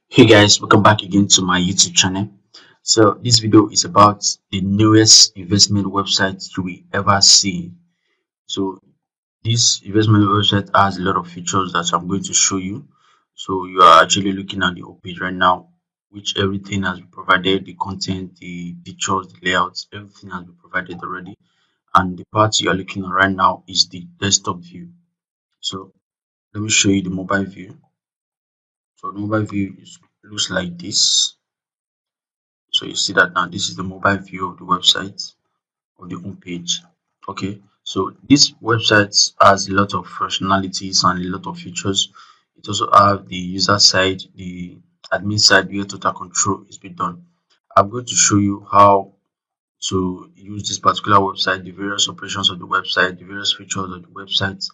Hey guys, welcome back again to my YouTube channel. So this video is about the newest investment website you will ever see. So this investment website has a lot of features that I'm going to show you. So you are actually looking at the homepage right now, which everything has been provided, the content, the pictures, the layouts, everything has been provided already. And the part you are looking at right now is the desktop view. So let me show you the mobile view. So the mobile view looks like this. So you see that now this is the mobile view of the website of the home page. Okay, so this website has a lot of functionalities and a lot of features. It also have the user side, the admin side where total control is being done. I'm going to show you how to use this particular website, the various operations of the website, the various features of the website.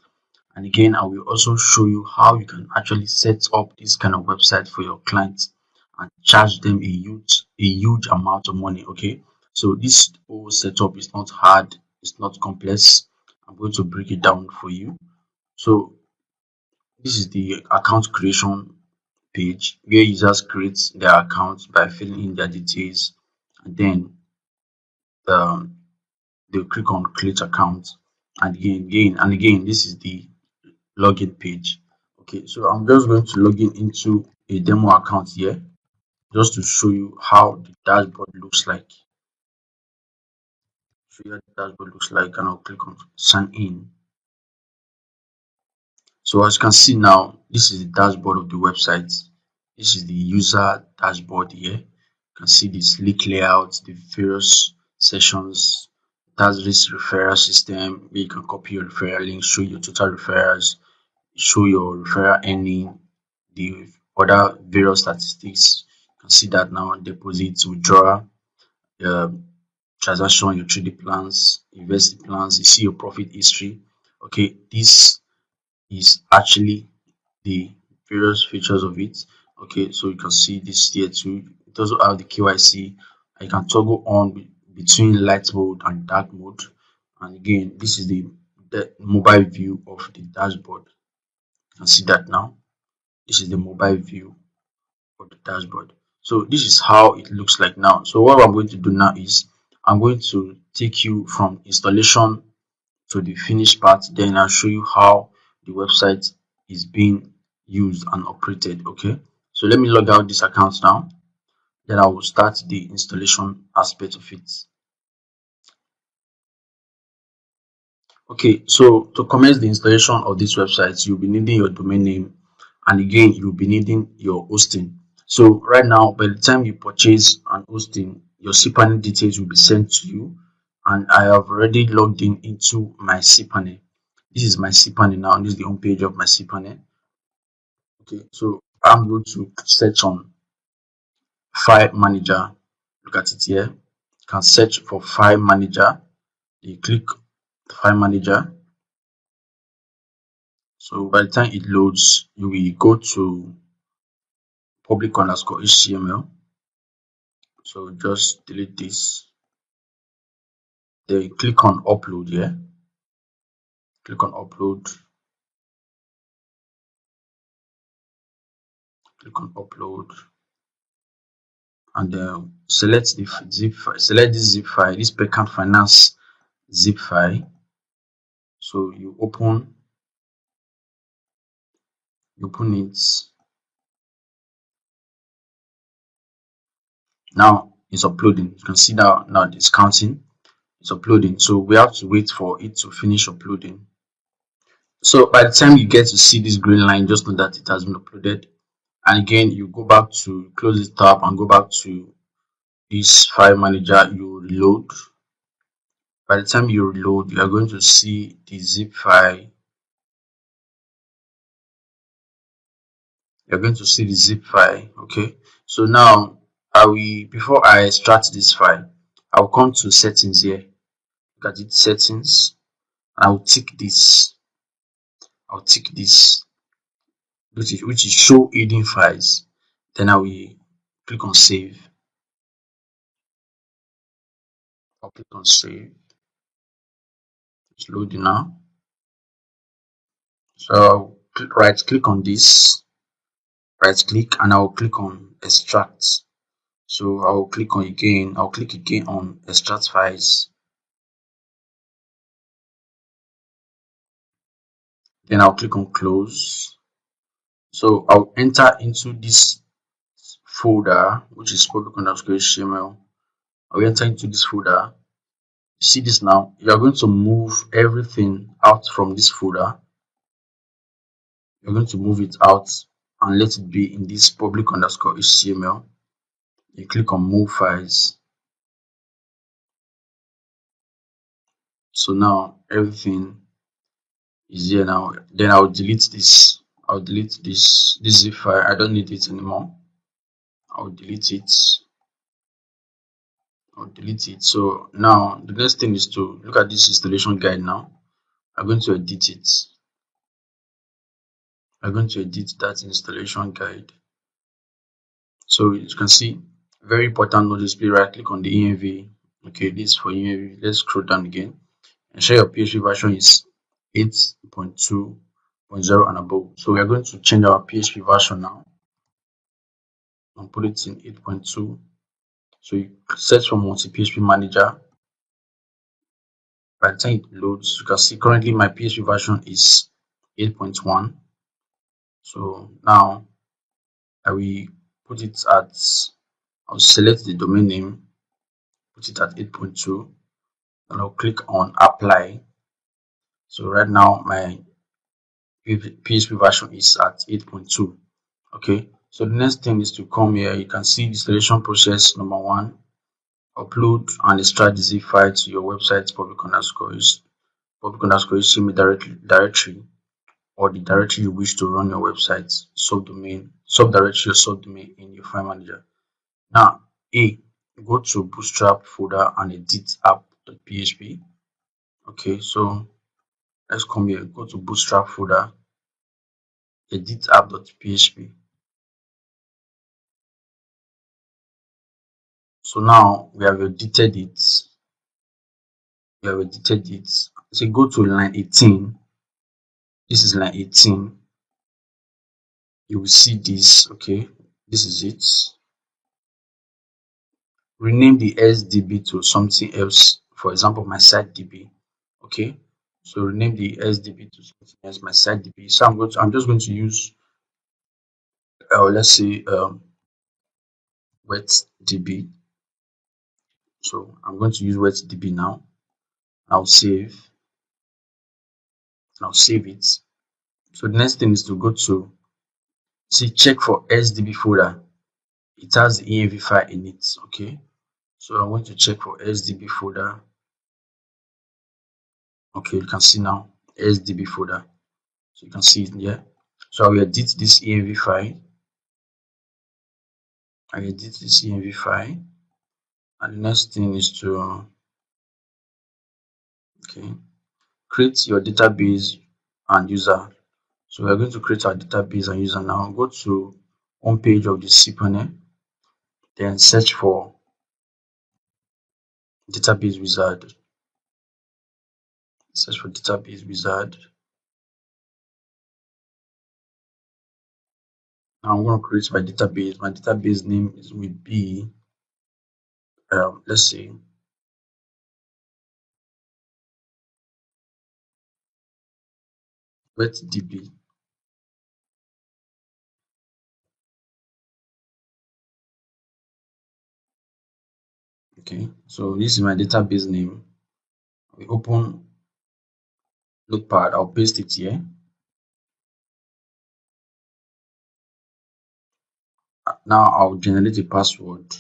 And again, I will also show you how you can actually set up this kind of website for your clients and charge them a huge amount of money. Okay, so this whole setup is not hard, it's not complex. I'm going to break it down for you. So this is the account creation page where users create their accounts by filling in their details, and then um, they click on create account, and again this is the login page. Okay, so I'm just going to log in into a demo account here just to show you how the dashboard looks like. Show you how the dashboard looks like, and I'll click on sign in. So as you can see now, this is the dashboard of the website. This is the user dashboard here. You can see the sleek layout, the various sessions. That's this referral system where you can copy your referral link, show your total referrals, show your referral earning, the other various statistics. You can see that now: deposits, withdrawal, um, transaction, your trading plans, investing plans. You see your profit history. Okay, this is actually the various features of it. Okay, so you can see this here too. It also have the KYC. I can toggle on between light mode and dark mode. And again, this is the mobile view of the dashboard. You can see that now. This is the mobile view of the dashboard. So this is how it looks like now. So what I'm going to do now is I'm going to take you from installation to the finished part. Then I'll show you how the website is being used and operated. Okay, so let me log out this account now. Then I will start the installation aspect of it. Okay, so to commence the installation of this website, you'll be needing your domain name, and again, you'll be needing your hosting. So right now, by the time you purchase an hosting, your cPanel details will be sent to you, and I have already logged in into my cPanel. This is my cPanel now. This is the home page of my cPanel. Okay, so I'm going to search on file manager. Look at it here. You can search for file manager. You click file manager. So by the time it loads, you will go to public underscore HTML. So just delete this. Then click on upload here. Click on upload. Click on upload. And then select the zip file. Select this zip file, this Backend Finance zip file. So you open it. Now it's uploading. You can see now it's counting. It's uploading. So we have to wait for it to finish uploading. So by the time you get to see this green line, just know that it has been uploaded. And again, you go back to close this tab and go back to this file manager. You reload. By the time you reload, you are going to see the zip file. You're going to see the zip file. Okay, so now before I extract this file, I'll come to settings here. Look at it, settings. I'll tick this. I'll tick this, which is show hidden files. Then I will click on save. I'll click on save. It's loading now. So right click on this right click and I'll click on extract. So I'll click again on extract files. Then I'll click on close. So I'll enter into this folder, which is public underscore HTML. I'll enter into this folder. See this now? You're going to move everything out from this folder. You're going to move it out and let it be in this public underscore HTML. You click on move files. So now everything is here now. Then I'll delete this. I'll delete this zip file. I don't need it anymore. I'll delete it. I'll delete it. So now the next thing is to look at this installation guide now. I'm going to edit it. I'm going to edit that installation guide. So you can see very important note display, right click on the env. Okay, this for env. Let's scroll down again. Ensure your PHP version is 8.2.0 and above. So we are going to change our PHP version now and put it in 8.2. So you search for multi PHP manager. By the time it loads, you can see currently my PHP version is 8.1. So now I will put it at, I'll select the domain name, put it at 8.2, and I'll click on apply. So right now my PHP version is at 8.2. Okay, so the next thing is to come here. You can see the installation process. Number one, upload and extract the zip file to your website's public underscore HTML directory or the directory you wish to run your website subdirectory or subdomain in your file manager. Now, A, go to Bootstrap folder and edit app.php. Okay, so let's come here. Go to Bootstrap folder, edit app.php. So now we have edited it. So go to line 18. This is line 18. You will see this. Okay, this is it. Rename the SDB to something else. For example, my site DB. Okay, so rename the SDB to something else, my site DB. So I'm just going to use let's say wet DB. So I'm going to use wet DB now. I'll save it. So the next thing is to go to check for SDB folder. It has the env file in it. Okay, so I want to check for SDB folder. Okay, you can see now SDB folder. So you can see it here. So I will edit this env file. And the next thing is to create your database and user. So we're going to create our database and user now. Go to home page of the cPanel, then search for database wizard. Search for database wizard. Now I'm going to create my database. My database name will be let's say wetdb. Okay, so this is my database name. We open Notepad. I'll paste it here. Now I'll generate a password.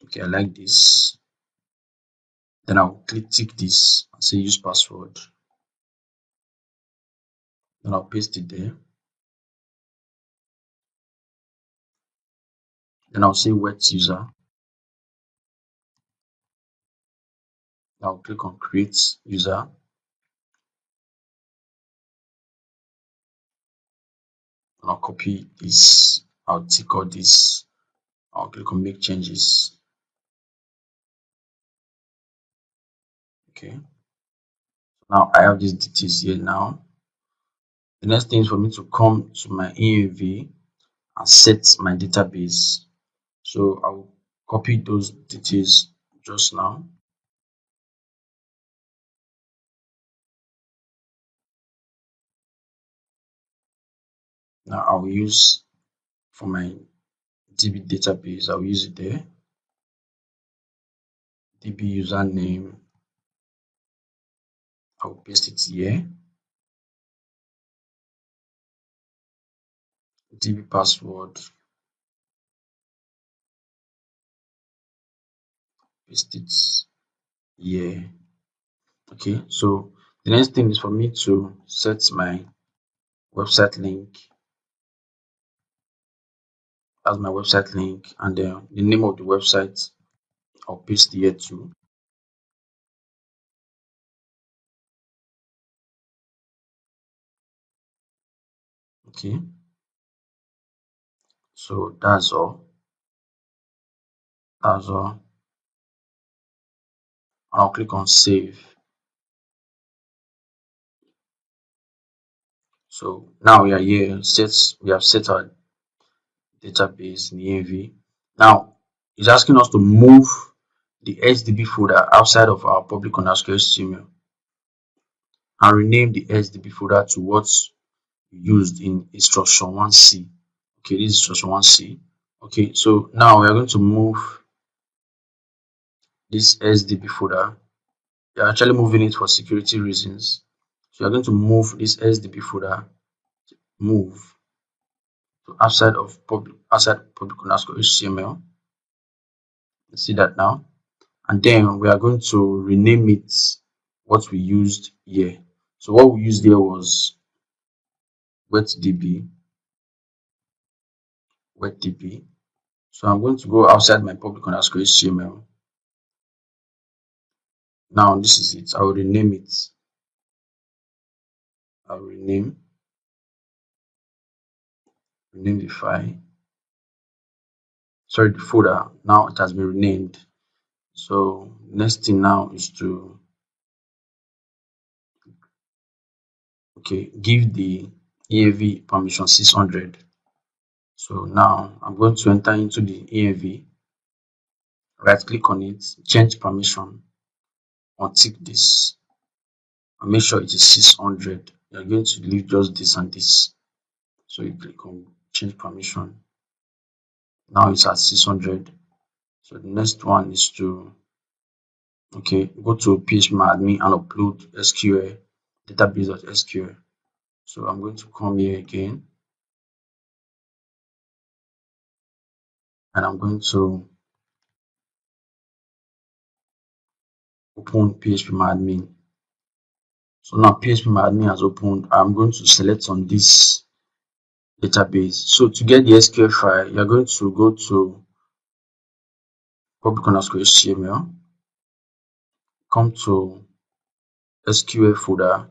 Okay, I like this. Then I'll tick this and say use password. Then I'll paste it there. Then I'll say wet user. I'll click on create user. And I'll copy this. I'll tick all this. I'll click on make changes. Okay. Now I have these details here now. The next thing is for me to come to my env and set my database. So I'll copy those details just now. Now I'll use for my DB database, I'll use it there. DB username, I'll paste it here. DB password, paste it here. Okay, so the next thing is for me to set my website link as my website link, and then the name of the website I'll paste here too. Okay, so that's all. That's all. And I'll click on save. So now we are here. We have set our database in env. Now it's asking us to move the HDB folder outside of our public underscore HTML and rename the HDB folder to what's used in instruction 1C. Okay, this is instruction 1C. Okay, so now we are going to move this HDB folder. We are actually moving it for security reasons. So we are going to move this HDB folder, move to outside public underscore HTML. You see that now? And then we are going to rename it what we used here. So what we used here was wetdb. So I'm going to go outside my public underscore HTML. Now this is it. I will rename it. I will rename the file. Sorry, the folder. Now it has been renamed. So next thing now is to give the env permission 600. So now I'm going to enter into the env, right click on it, change permission, untick this, and make sure it is 600. You're going to leave just this and this. So you click on change permission. Now it's at 600. So the next one is to go to phpMyAdmin and upload SQL database.sql. So I'm going to come here again, and I'm going to open phpMyAdmin. So now phpMyAdmin has opened. I'm going to select on this database. So to get the SQL file, you're going to go to public underscore HTML, come to SQL folder,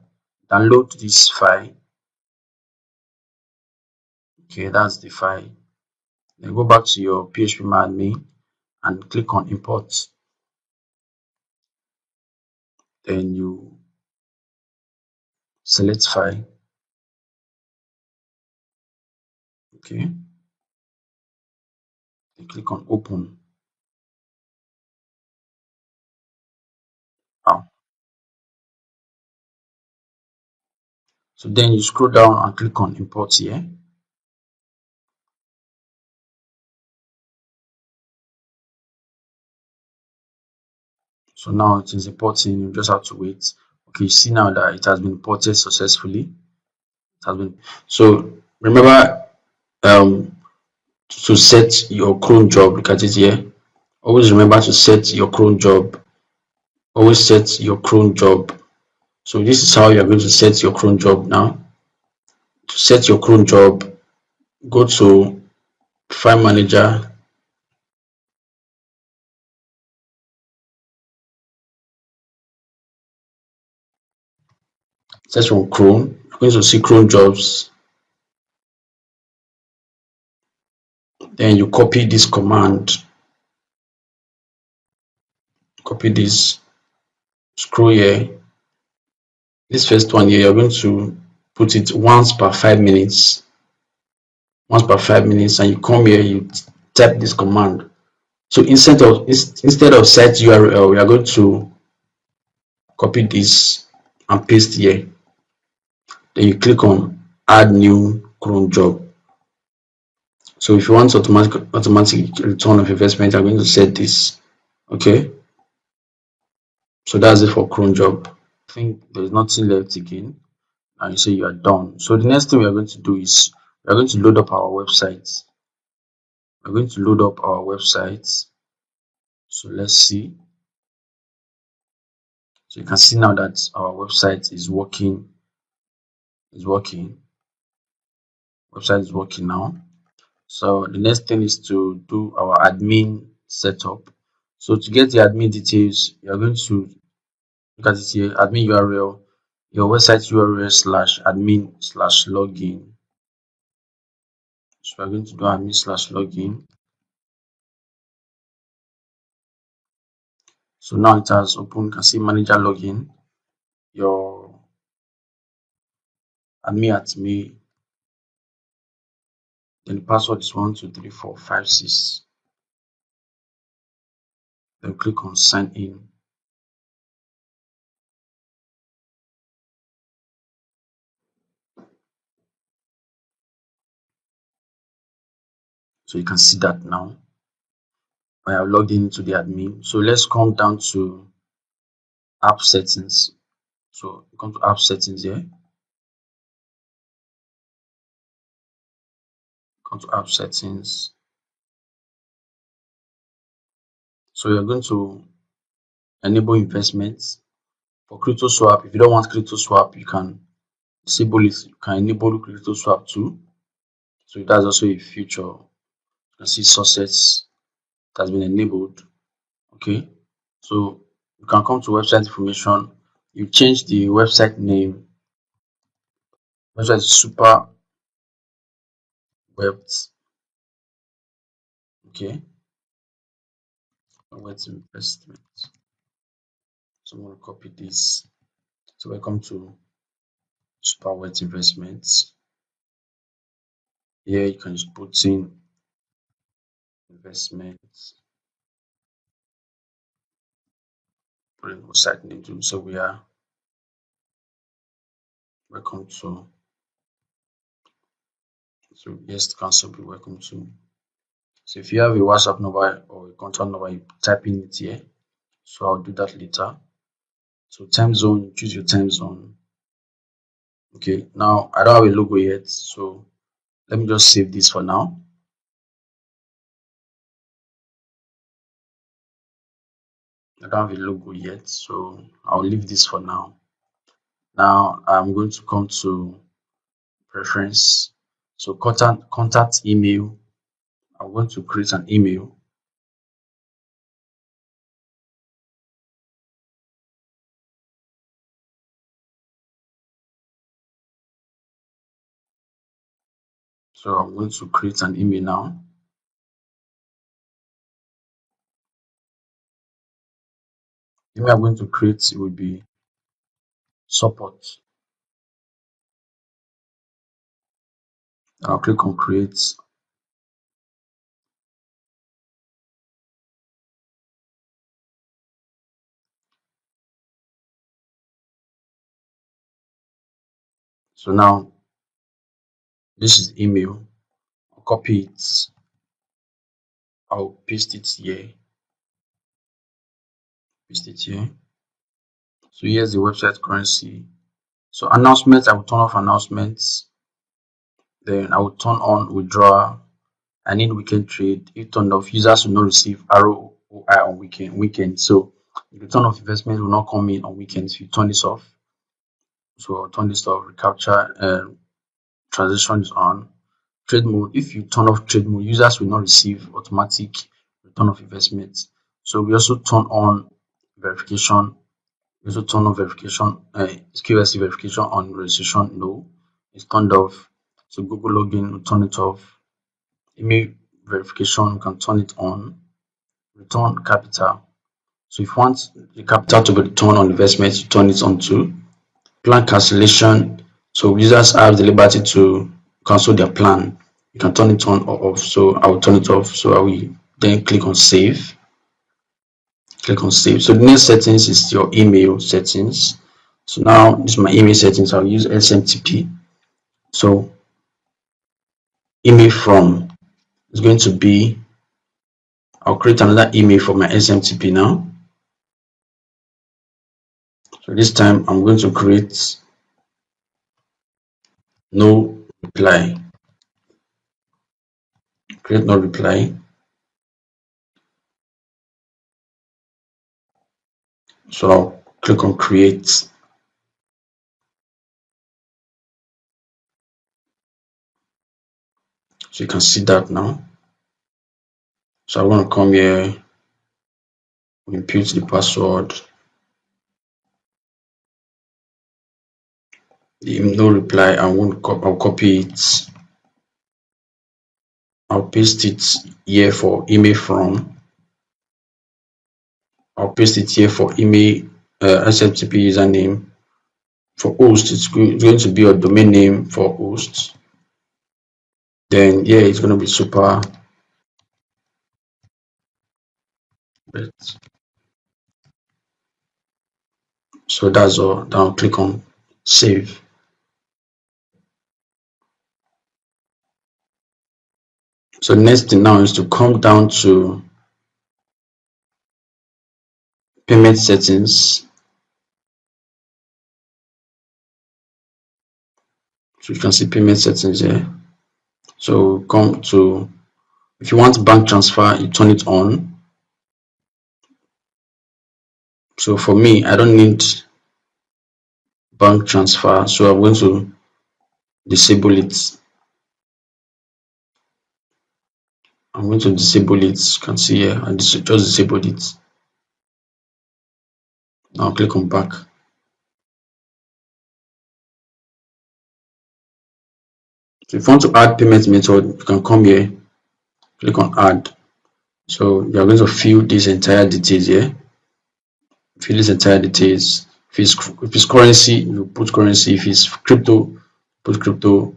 download this file. Okay, that's the file. Then go back to your phpMyAdmin and click on import. Then you select file. Okay, then click on open. Now, so then you scroll down and click on import here. So now it is importing. You just have to wait. Okay, you see now that it has been imported successfully. It has been. So remember, to set your cron job. Look at it here. Always remember to set your cron job. Always set your cron job. So this is how you are going to set your cron job now. To set your cron job, go to file manager, search for cron. You're going to see cron jobs. Then you copy this command. Copy this. Scroll here. This first one here, you're going to put it once per 5 minutes, and you come here, you type this command. So instead of site URL, we are going to copy this and paste here. Then you click on add new cron job. So if you want automatic return of investment, I'm going to set this. Okay, so that's it for cron job. I think there's nothing left again, and you say you are done. So the next thing we are going to do is we are going to load up our website. We're going to load up our website. So let's see. So you can see now that our website is working. Website is working now. So the next thing is to do our admin setup. So to get the admin details, you are going to look at it here, admin URL, your website URL slash admin slash login. So we're going to do admin slash login. So now it has opened. You can see manager login, your admin at me, then the password is 123456. Then click on sign in. So you can see that now I have logged into the admin. So let's come down to app settings. So come to app settings here. Come to app settings. So you're going to enable investments for crypto swap. If you don't want crypto swap, you can disable it. You can enable crypto swap too. So that's also a feature. You can see success has been enabled. Okay. So you can come to website information. You change the website name. Website is super web. Okay. Web investment. So I'm going to copy this. So welcome to super web investments. Here you can just put in investments. Put in website name too. So we are welcome to. So yes, cancel be welcome to. So if you have a WhatsApp number or a contact number, you type in it here. So I'll do that later. So time zone, choose your time zone. Okay, now I don't have a logo yet, so let me just save this for now. I don't have a logo yet, so I'll leave this for now. Now I'm going to come to preference. So contact email. I'm going to create an email. So I'm going to create an email now. The email I'm going to create will be support. And I'll click on create. So now this is email. I'll copy it. I'll paste it here. Paste it here. So here's the website currency. So announcements, I will turn off announcements. Then I will turn on withdrawal. I need weekend trade. If turned off, users will not receive ROI on weekend. So the return of investment will not come in on weekends if you turn this off. So I'll turn this off. Recapture transition is on. Trade mode. If you turn off trade mode, users will not receive automatic return of investment. So we also turn on verification. We also turn on verification, KYC verification on registration. No, it's turned off. So Google login, we turn it off. Email verification, we can turn it on. Return capital. So if you want the capital to be returned on investment, you turn it on too. Plan cancellation, So users have the liberty to cancel their plan. You can turn it on or off. So I will turn it off. So I will then click on save. Click on save. So the next settings is your email settings. So now this is my email settings. I'll use SMTP. So email from is going to be, I'll create another email for my SMTP now. So this time I'm going to create no reply. Create no reply. So I'll click on create. So you can see that now. So I want to come here, input the password, the no reply. I'll copy it. I'll paste it here for email from. I'll paste it here for email SMTP username. For host, it's going to be a domain name for host. Then yeah, it's going to be super. So that's all. Now click on save. So next thing now is to come down to payment settings. So you can see payment settings here. So come to, if you want bank transfer, you turn it on. So for me, I don't need bank transfer, so I'm going to disable it. I'm going to disable it. You can see here, I just disabled it. Now click on back. So if you want to add payment method, you can come here, click on add. So you are going to fill these entire details here. Fill this entire details. If it's currency, you put currency. If it's crypto, put crypto.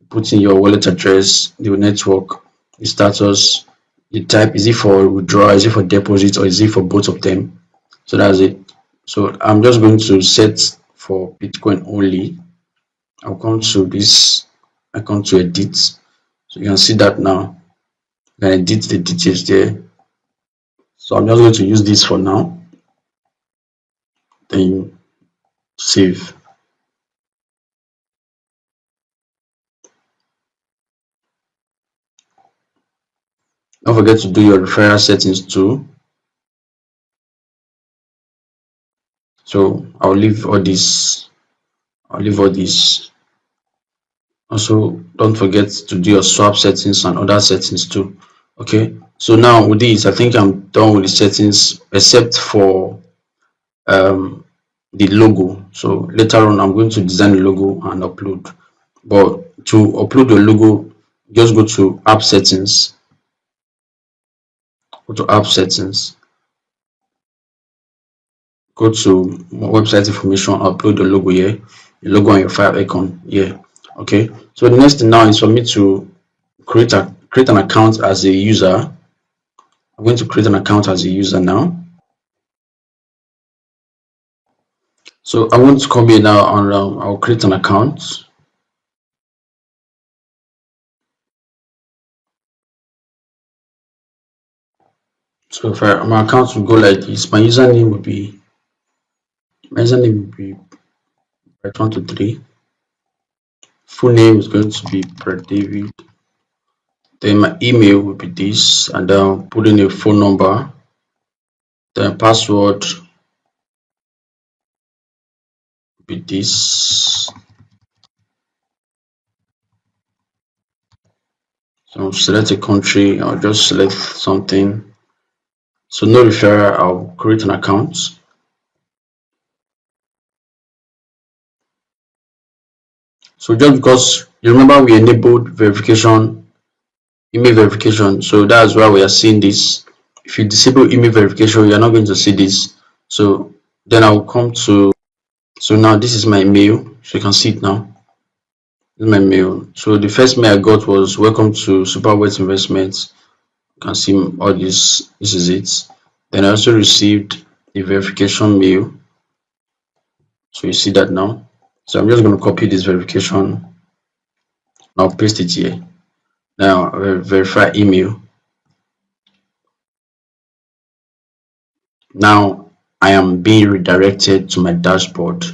Put in your wallet address, the network, the status, the type. Is it for withdrawal? Is it for deposit? Or is it for both of them? So that's it. So I'm just going to set for Bitcoin only. I'll come to this. I come to edit. So you can see that now. I can edit the details there. So I'm just going to use this for now. Then save. Don't forget to do your referral settings too. So I'll leave all this. I'll leave all this. Also, don't forget to do your swap settings and other settings too. Okay. So now with this, I think I'm done with the settings except for the logo. So later on, I'm going to design the logo and upload. But to upload the logo, just go to app settings. Go to app settings. Go to website information, upload the logo here, the logo on your file icon here. Okay. So the next thing now is for me to create an account as a user. I'm going to create an account as a user now. So I want to come here now and I'll create an account. So if my account will go like this, my username will be Brett123. Full name is going to be Brett David. Then my email will be this, and then I'll put in a phone number. Then password will be this. So I'll select a country, I'll just select something. So no referral, I'll create an account. So just because you remember we enabled verification, email verification, so that's why we are seeing this. If you disable email verification, you're not going to see this. So then I'll come to, so now this is my email, so you can see it now. This is my mail. So the first mail I got was welcome to Superwet Investments. You can see all this. This is it. Then I also received a verification mail. So you see that now. So I'm just going to copy this verification. I'll paste it here. Now verify email. Now I am being redirected to my dashboard.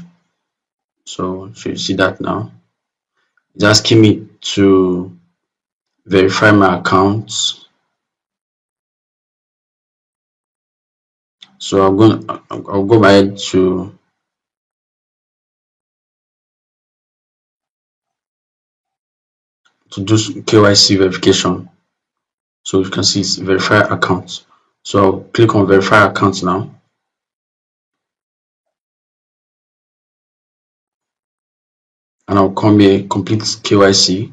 So you see that now. It's asking me to verify my account. So I'll go ahead to do KYC verification. So you can see it's verify account. So I'll click on verify account now, and I'll come here complete KYC.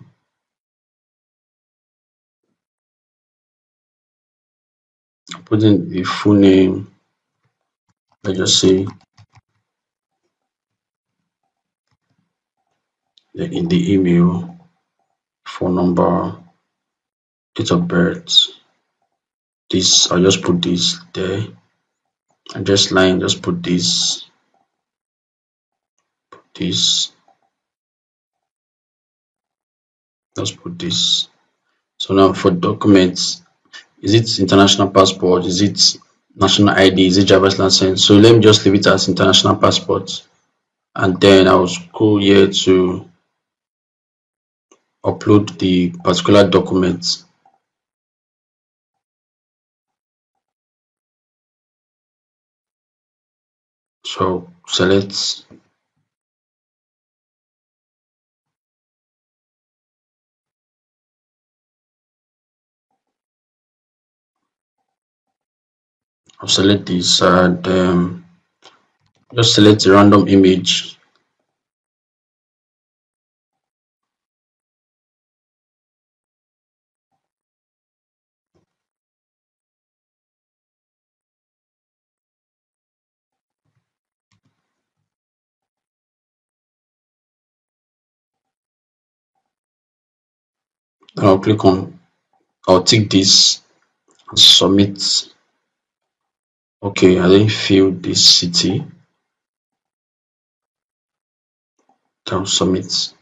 Put in the full name. Let's just say in the email, phone number, date of birth. This I'll just put this there. Address line, just put this, just put this. So now for documents, is it international passport? Is it national ID? Is it driver's license? So let me just leave it as international passport. And then I'll scroll here to upload the particular document. So I'll select this and just select a random image. Then I'll tick this and submit. Okay, I didn't fill this city. I'll submit.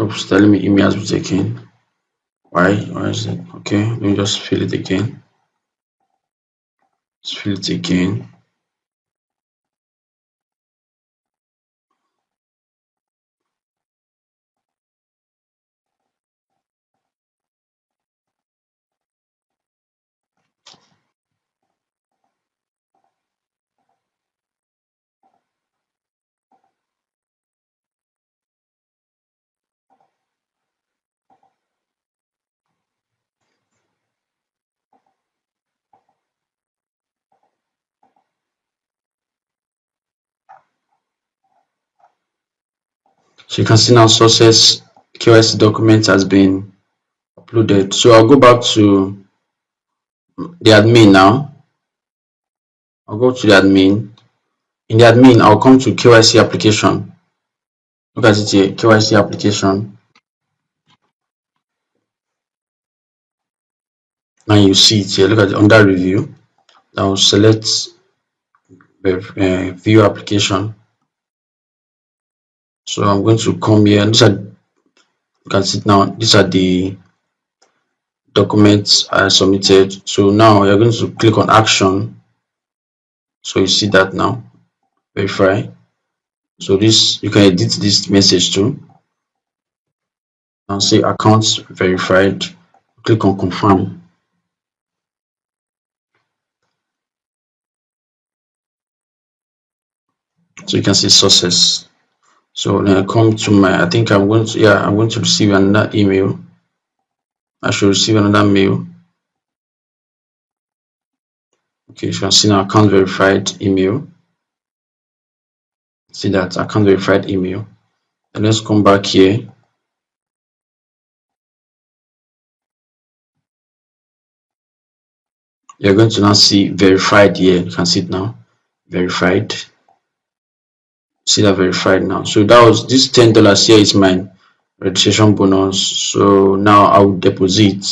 Oops, telling me email has been taken. Why? Why is it? Okay, let me just fill it again. Let's fill it again. So you can see now success KYC document has been uploaded. So I'll go back to the admin now. I'll go to the admin. In the admin, I'll come to KYC application. Look at it here, KYC application. Now you see it here. Look at it under review. I'll select view application. So I'm going to come here. You can see it now. These are the documents I submitted. So now you're going to click on action. So you see that now. Verify. So this you can edit this message too. And say accounts verified. Click on confirm. So you can see success. So when I come to I think I'm going to receive another email. I should receive another mail. Okay, you can see now account verified email. See that account verified email. And let's come back here. You're going to now see verified here. You can see it now. Verified. See that verified now. So that was this $10 here is my registration bonus. So now I will deposit.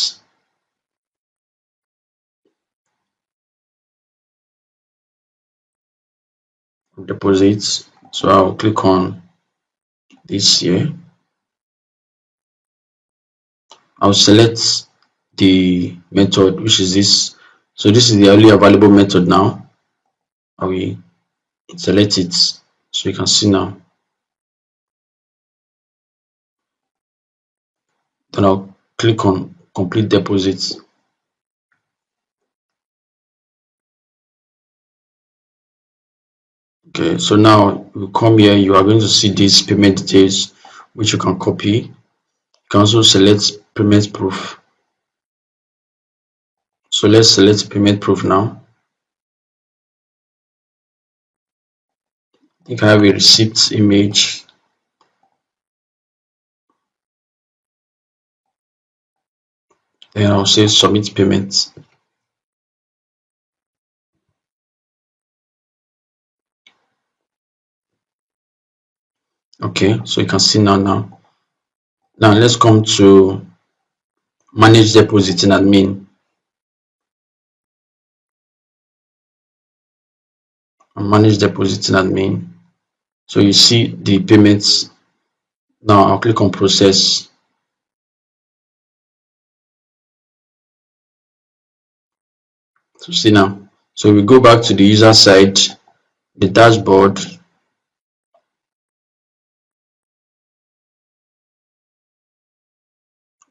So I'll click on this here. I'll select the method, which is this. So this is the only available method now. I will select it. So you can see now. Then I'll click on complete deposit. Okay, so now you come here, you are going to see these payment details, which you can copy. You can also select payment proof. So let's select payment proof now. I think I have a receipt image. Then I'll say submit payment. Okay, so you can see now. Now let's come to manage deposit in admin and manage deposit in admin. So you see the payments. Now I'll click on process. So see now. So we go back to the user side, the dashboard.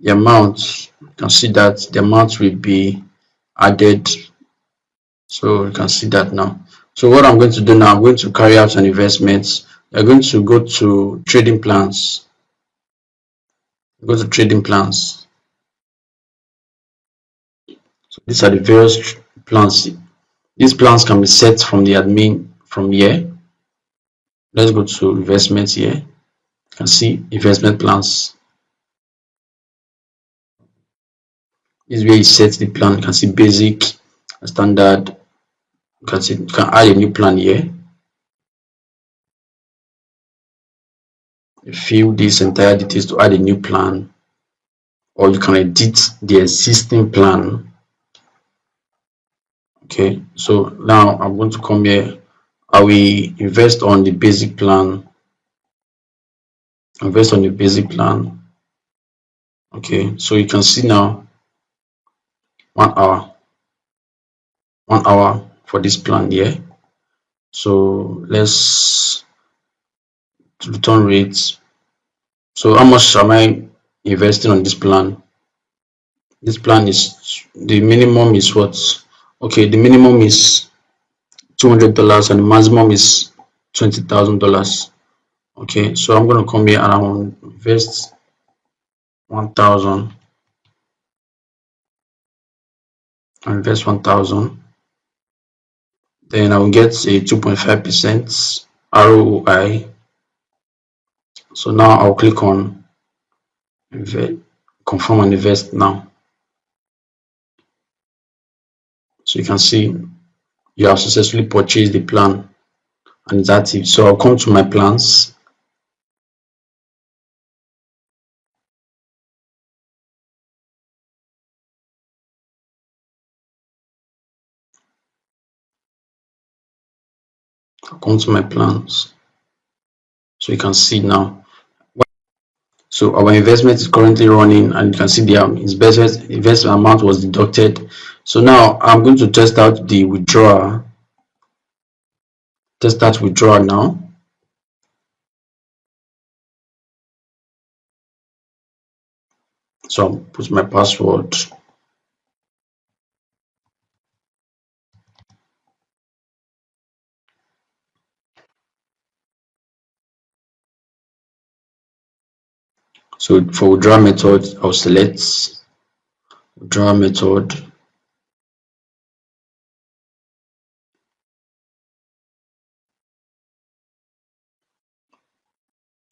The amount, you can see that the amount will be added. So you can see that now. So what I'm going to do now, I'm going to carry out an investment. You're going to go to trading plans. Go to trading plans. So these are the various plans. These plans can be set from the admin from here. Let's go to investments here. You can see investment plans. This is where you set the plan. You can see basic, standard. You can see you can add a new plan here. You fill these entire details to add a new plan, or you can edit the existing plan. Okay, so now I'm going to come here. I will invest on the basic plan. Invest on the basic plan. Okay, so you can see now 1 hour, 1 hour for this plan here. So let's return rates. So how much am I investing on this plan? This plan is the minimum is what? Okay, the minimum is $200 and the maximum is $20,000. Okay, so I'm gonna come here and I will invest 1,000. I invest 1,000. Then I will get a 2.5% ROI. So now I'll click on confirm and invest now. So you can see you have successfully purchased the plan and it's active. So I'll come to my plans. I'll come to my plans. So you can see now. So our investment is currently running and you can see the investment amount was deducted. So now I'm going to test out the withdrawal. Test that withdrawal now. So I'll put my password. So for withdrawal method, I'll select withdrawal method.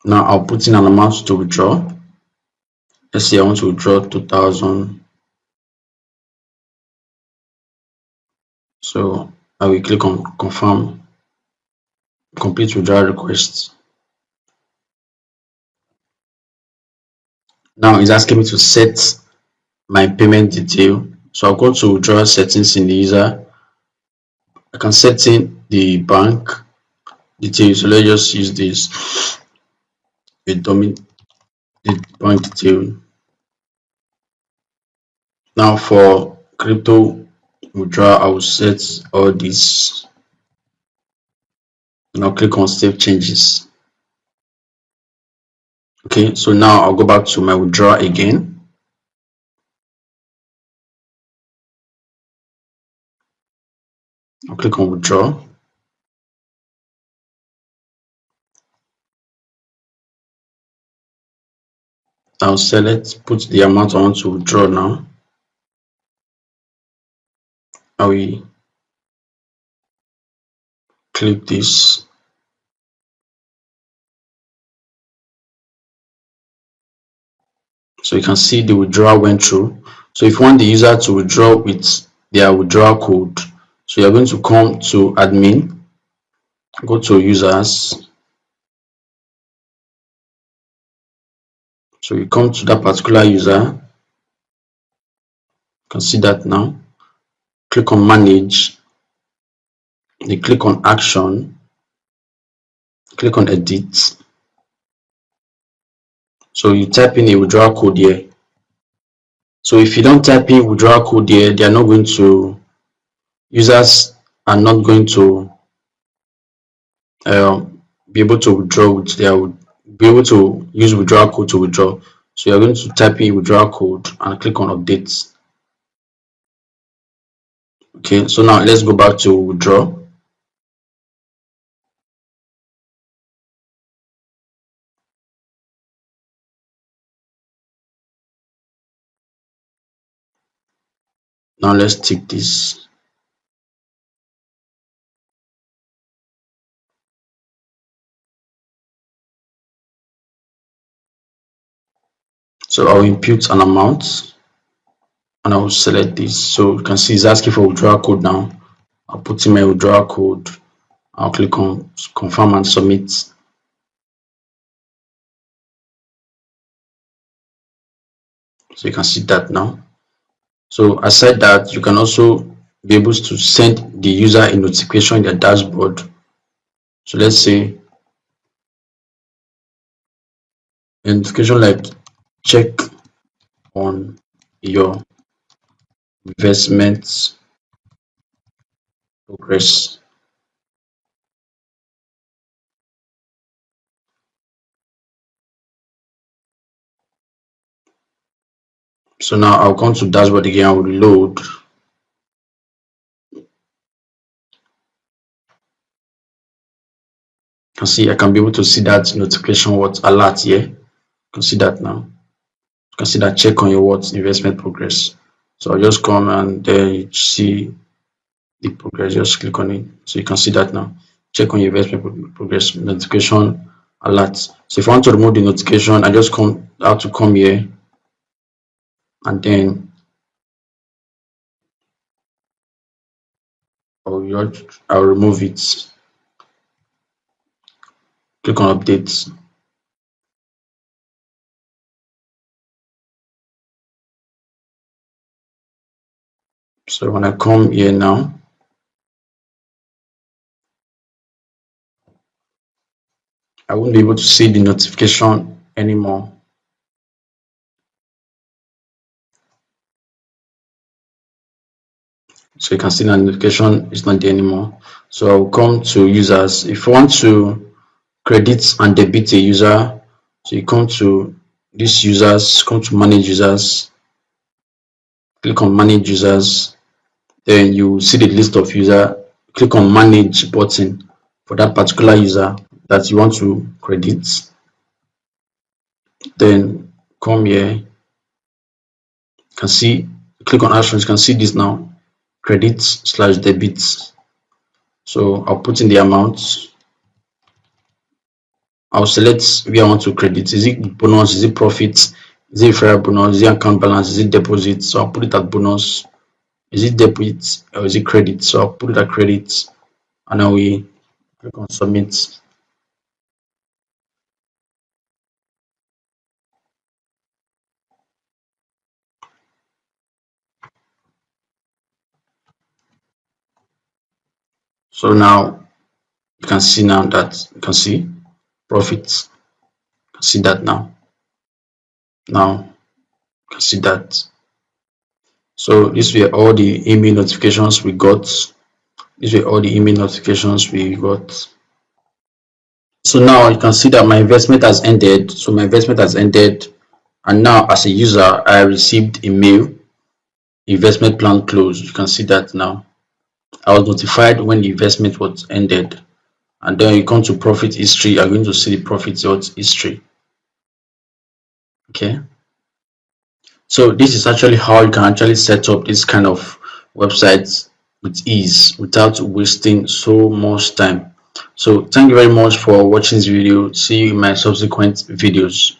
Now I'll put in an amount to withdraw. Let's say I want to withdraw 2,000. So I will click on confirm, complete withdrawal request. Now it's asking me to set my payment detail. So I'll go to withdrawal settings in the user. I can set in the bank detail. So let's just use this, the dummy, the bank detail. Now for crypto withdrawal, I will set all this and I'll click on save changes. Okay, so now I'll go back to my withdrawal again. I'll click on withdraw. I'll select, put the amount I want to withdraw now. I will click this. So you can see the withdrawal went through. So if you want the user to withdraw with their withdrawal code, so you're going to come to admin, go to users. So you come to that particular user. You can see that now. Click on manage. Then click on action. Click on edit. So you type in a withdrawal code here. So if you don't type in withdrawal code here, they are not going to, users are not going to be able to withdraw with their, be able to use withdrawal code to withdraw. So you're going to type in withdrawal code and click on update. Okay, so now let's go back to withdraw. Now let's tick this. So I'll input an amount and I will select this. So you can see it's asking for withdrawal code now. I'll put in my withdrawal code. I'll click on confirm and submit. So you can see that now. So aside that, you can also be able to send the user a notification in their dashboard. So let's say a notification like check on your investment progress. So now I'll come to dashboard again, I'll reload. You can see I can be able to see that notification what alert here. You can see that now. You can see that check on your what investment progress. So I'll just come and then you see the progress, just click on it. So you can see that now. Check on your investment progress notification alert. So if I want to remove the notification, I just have to come here and then I'll remove it. Click on update. So when I come here now, I won't be able to see the notification anymore. So you can see the notification is not there anymore. So I'll come to users. If you want to credit and debit a user, so you come to these users, come to manage users, click on manage users, then you see the list of user, click on manage button for that particular user that you want to credit. Then come here, you can see, click on actions, you can see this now, credit slash debit. So I'll put in the amount. I'll select where I want to credit. Is it bonus? Is it profit? Is it referral bonus? Is it account balance? Is it deposit? So I'll put it at bonus. Is it debit or is it credit? So I'll put it at credit, and then we click on submit. So now you can see now that you can see profits. You can see that now. Now you can see that. So these were all the email notifications we got. These were all the email notifications we got. So now you can see that my investment has ended. So my investment has ended, and now as a user, I received a mail. Investment plan closed. You can see that now. I was notified when the investment was ended, and then you come to profit history. You're going to see the profit history. Okay. So this is actually how you can actually set up this kind of websites with ease without wasting so much time. So thank you very much for watching this video. See you in my subsequent videos.